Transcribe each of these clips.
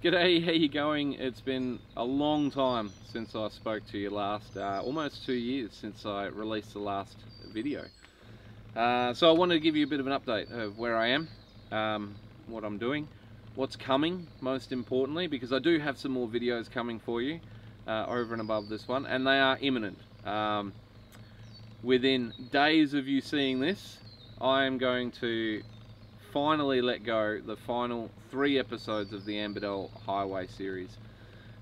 G'day, how you going? It's been a long time since I spoke to you last, almost 2 years since I released the last video. So I wanted to give you a bit of an update of where I am, what I'm doing, what's coming most importantly, because I do have some more videos coming for you over and above this one, and they are imminent. Within days of you seeing this, I am going to finally let go the final 3 episodes of the Anne Beadell Highway series.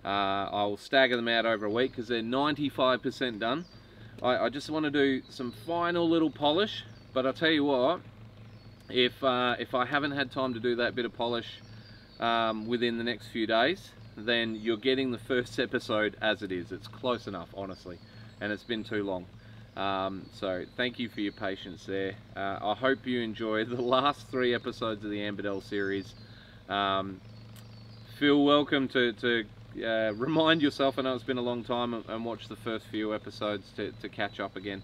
I will stagger them out over a week because they're 95% done. I just want to do some final little polish, but I'll tell you what, if I haven't had time to do that bit of polish within the next few days, then you're getting the first episode as it is. It's close enough, honestly, and it's been too long. So thank you for your patience there. I hope you enjoyed the last 3 episodes of the Anne Beadell series. Feel welcome to remind yourself, I know it's been a long time, and watch the first few episodes to catch up again,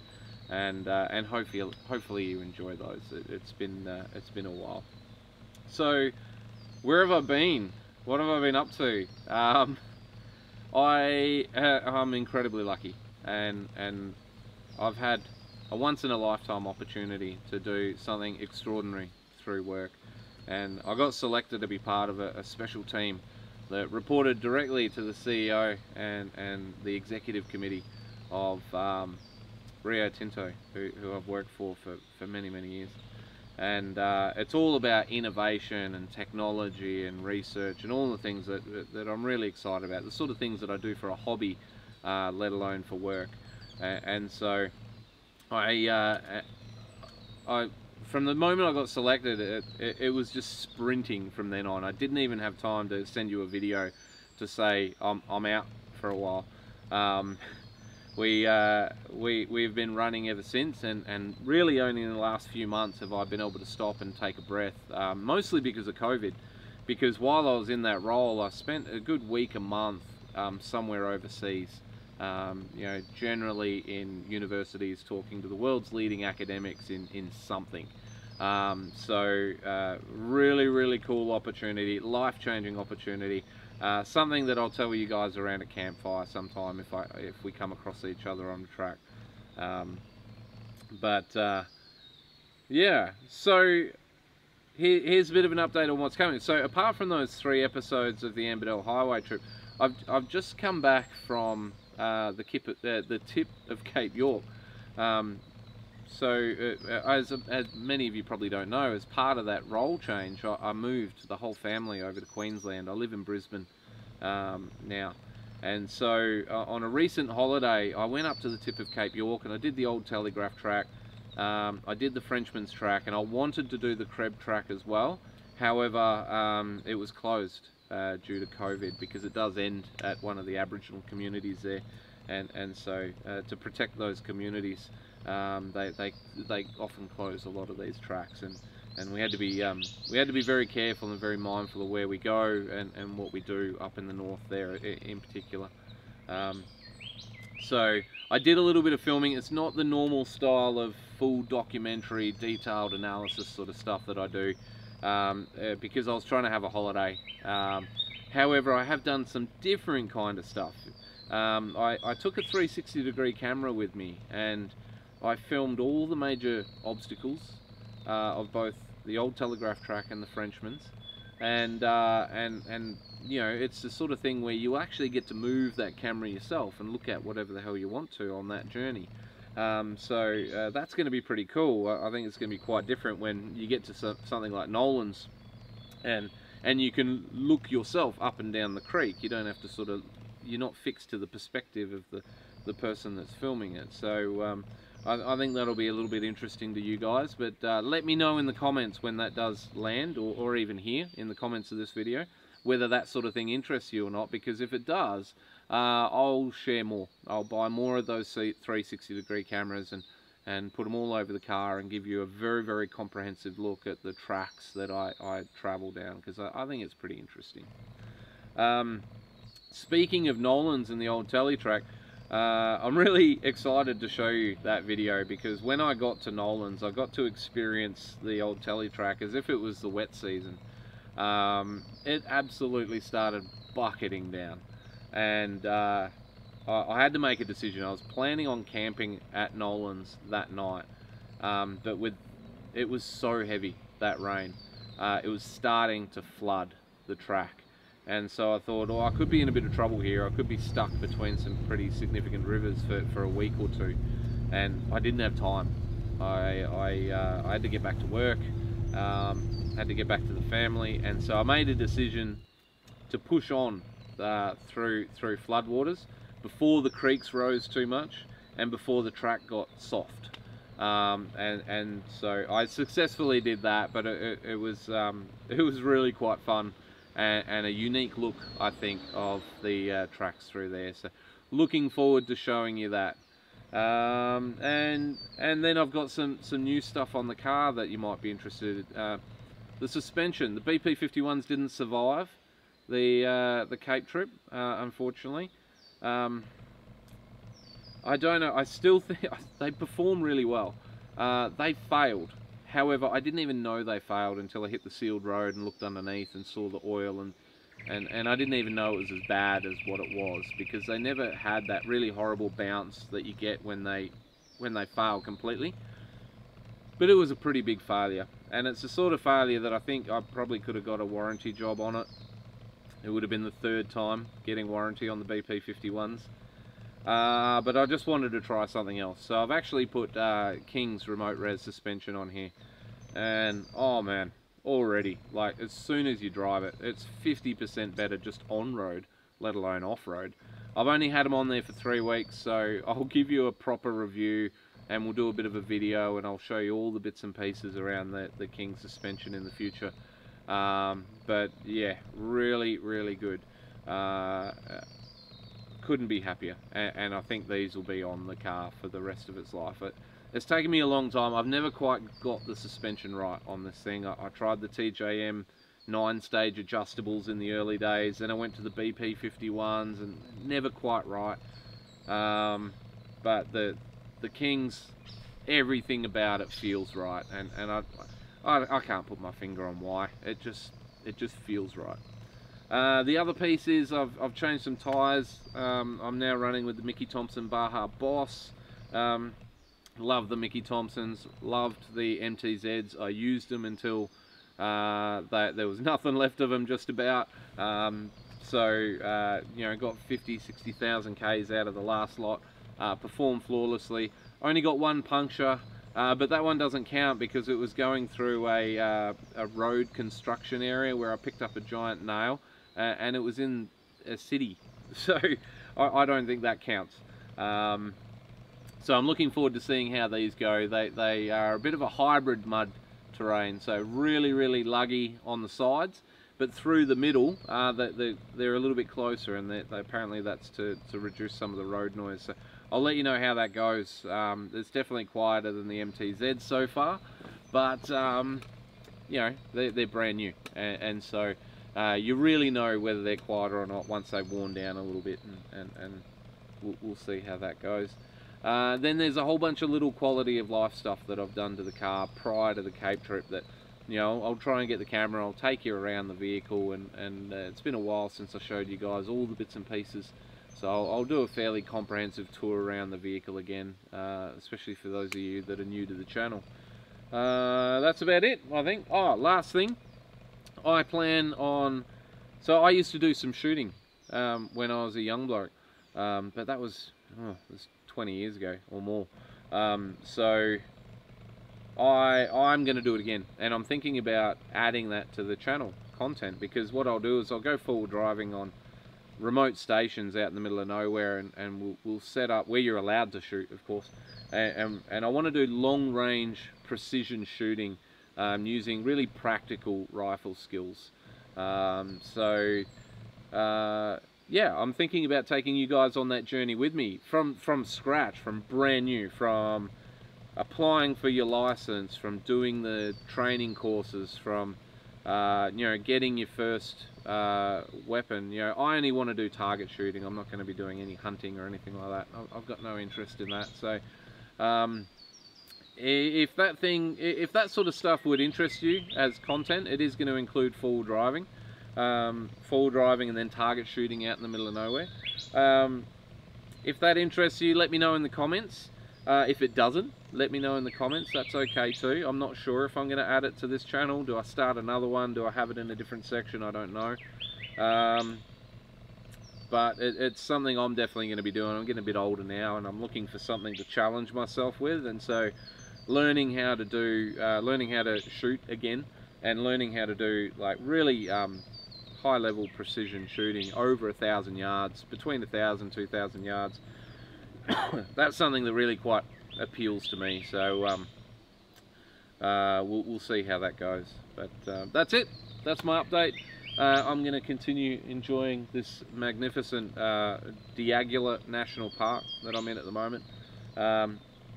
and hopefully you enjoy those. It's been a while. So where have I been? What have I been up to? I'm incredibly lucky, and I've had a once-in-a-lifetime opportunity to do something extraordinary through work, and I got selected to be part of a special team that reported directly to the CEO and the executive committee of Rio Tinto, who I've worked for many years. And it's all about innovation and technology and research and all the things that I'm really excited about, the sort of things that I do for a hobby, let alone for work. And so I from the moment I got selected, it was just sprinting from then on. I didn't even have time to send you a video to say I'm out for a while. We've been running ever since, and really only in the last few months have I been able to stop and take a breath, mostly because of COVID. Because while I was in that role, I spent a good week, a month, somewhere overseas. You know, generally in universities, talking to the world's leading academics in something. So really cool opportunity, life-changing opportunity. Something that I'll tell you guys around a campfire sometime if we come across each other on the track. Yeah, so here's a bit of an update on what's coming. So apart from those 3 episodes of the Anne Beadell Highway trip, I've just come back from the tip of Cape York. As many of you probably don't know, as part of that role change, I moved the whole family over to Queensland. I live in Brisbane now, and so on a recent holiday I went up to the tip of Cape York and I did the Old Telegraph track. I did the Frenchmans track, and I wanted to do the Creb track as well. However, it was closed due to COVID, because it does end at one of the Aboriginal communities there, and so to protect those communities, they often close a lot of these tracks, and we had to be very careful and very mindful of where we go and what we do up in the north there in particular. So I did a little bit of filming. It's not the normal style of full documentary, detailed analysis sort of stuff that I do, because I was trying to have a holiday. However, I have done some different kind of stuff. I took a 360-degree camera with me, and I filmed all the major obstacles of both the Old Telegraph track and the Frenchmans, and you know, it's the sort of thing where you actually get to move that camera yourself and look at whatever the hell you want to on that journey. So that's going to be pretty cool. I think it's going to be quite different when you get to something like Nolan's, and you can look yourself up and down the creek. You don't have to you're not fixed to the perspective of the person that's filming it. So I think that'll be a little bit interesting to you guys, but let me know in the comments when that does land, or even here in the comments of this video, whether that sort of thing interests you or not, because if it does, I'll share more. I'll buy more of those 360-degree cameras and put them all over the car and give you a very comprehensive look at the tracks that I travel down, because I think it's pretty interesting. Speaking of Nolan's and the Old Telly track, I'm really excited to show you that video, because when I got to Nolan's, I got to experience the Old Telly track as if it was the wet season. it absolutely started bucketing down, and I had to make a decision. I was planning on camping at Nolan's that night, but it was so heavy, that rain. It was starting to flood the track, and so I thought, oh, I could be in a bit of trouble here. I could be stuck between some pretty significant rivers for a week or two, and I didn't have time. I had to get back to work, had to get back to the family, and so I made a decision to push on through floodwaters before the creeks rose too much and before the track got soft. And so I successfully did that, but it was really quite fun and a unique look, I think, of the tracks through there. So looking forward to showing you that. And then I've got some new stuff on the car that you might be interested in. The suspension, the BP51s didn't survive the Cape trip, unfortunately. I don't know, I still think they perform really well. They failed. However, I didn't even know they failed until I hit the sealed road and looked underneath and saw the oil, and I didn't even know it was as bad as what it was, because they never had that really horrible bounce that you get when they fail completely. But it was a pretty big failure, and it's the sort of failure that I think I probably could have got a warranty job on it. It would have been the third time getting warranty on the BP51s. But I just wanted to try something else. So I've actually put King's remote res suspension on here. And oh man, already, like as soon as you drive it, it's 50% better just on road, let alone off road. I've only had them on there for 3 weeks, so I'll give you a proper review and we'll do a bit of a video and I'll show you all the bits and pieces around the King suspension in the future. But yeah, really, really good. Couldn't be happier, and I think these will be on the car for the rest of its life. It's taken me a long time. I've never quite got the suspension right on this thing. I tried the TJM 9-stage adjustables in the early days, then I went to the BP51s and never quite right. But the King's, everything about it feels right, and I can't put my finger on why. It just feels right. The other piece is I've changed some tyres. I'm now running with the Mickey Thompson Baja Boss. Love the Mickey Thompsons, loved the MTZs. I used them until there was nothing left of them, just about. So you know, got 50,000-60,000 Ks out of the last lot. Performed flawlessly. Only got one puncture, but that one doesn't count because it was going through a road construction area where I picked up a giant nail, and it was in a city, so I don't think that counts. So I'm looking forward to seeing how these go. They are a bit of a hybrid mud terrain, so really, really luggy on the sides, but through the middle, they're a little bit closer, and apparently that's to reduce some of the road noise. So I'll let you know how that goes. It's definitely quieter than the MTZ so far, but you know, they're brand new, and so you really know whether they're quieter or not once they've worn down a little bit, and we'll see how that goes. Then there's a whole bunch of little quality of life stuff that I've done to the car prior to the Cape trip that, you know, I'll try and get the camera, I'll take you around the vehicle, and it's been a while since I showed you guys all the bits and pieces, so I'll do a fairly comprehensive tour around the vehicle again, especially for those of you that are new to the channel. That's about it, I think. Oh, last thing, I plan on, so I used to do some shooting when I was a young bloke, but that was 20 years ago or more. So I'm going to do it again, and I'm thinking about adding that to the channel content, because what I'll do is I'll go forward driving on remote stations out in the middle of nowhere, and we'll set up where you're allowed to shoot, of course, and I want to do long range precision shooting using really practical rifle skills. Yeah, I'm thinking about taking you guys on that journey with me from scratch, from brand new, from applying for your license, from doing the training courses, from you know, getting your first weapon. You know, I only want to do target shooting. I'm not going to be doing any hunting or anything like that. I've got no interest in that. So if that sort of stuff would interest you as content, it is going to include full driving and then target shooting out in the middle of nowhere. If that interests you, let me know in the comments. If it doesn't, let me know in the comments. That's okay too. I'm not sure if I'm going to add it to this channel. Do I start another one? Do I have it in a different section? I don't know. But it's something I'm definitely going to be doing. I'm getting a bit older now, and I'm looking for something to challenge myself with. And so, learning how to shoot again, and learning how to do like really high-level precision shooting over 1,000 yards, between 1,000 and 2,000 yards. That's something that really quite appeals to me. So we'll see how that goes. But that's it. That's my update. I'm going to continue enjoying this magnificent Diagula National Park that I'm in at the moment.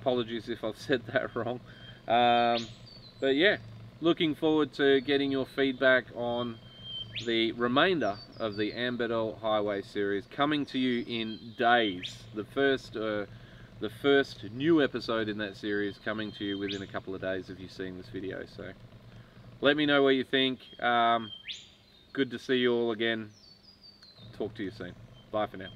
Apologies if I've said that wrong. But yeah, looking forward to getting your feedback on the remainder of the Anne Beadell Highway series, coming to you in days. The first new episode in that series coming to you within a couple of days of you seeing this video. So let me know what you think. Good to see you all again. Talk to you soon. Bye for now.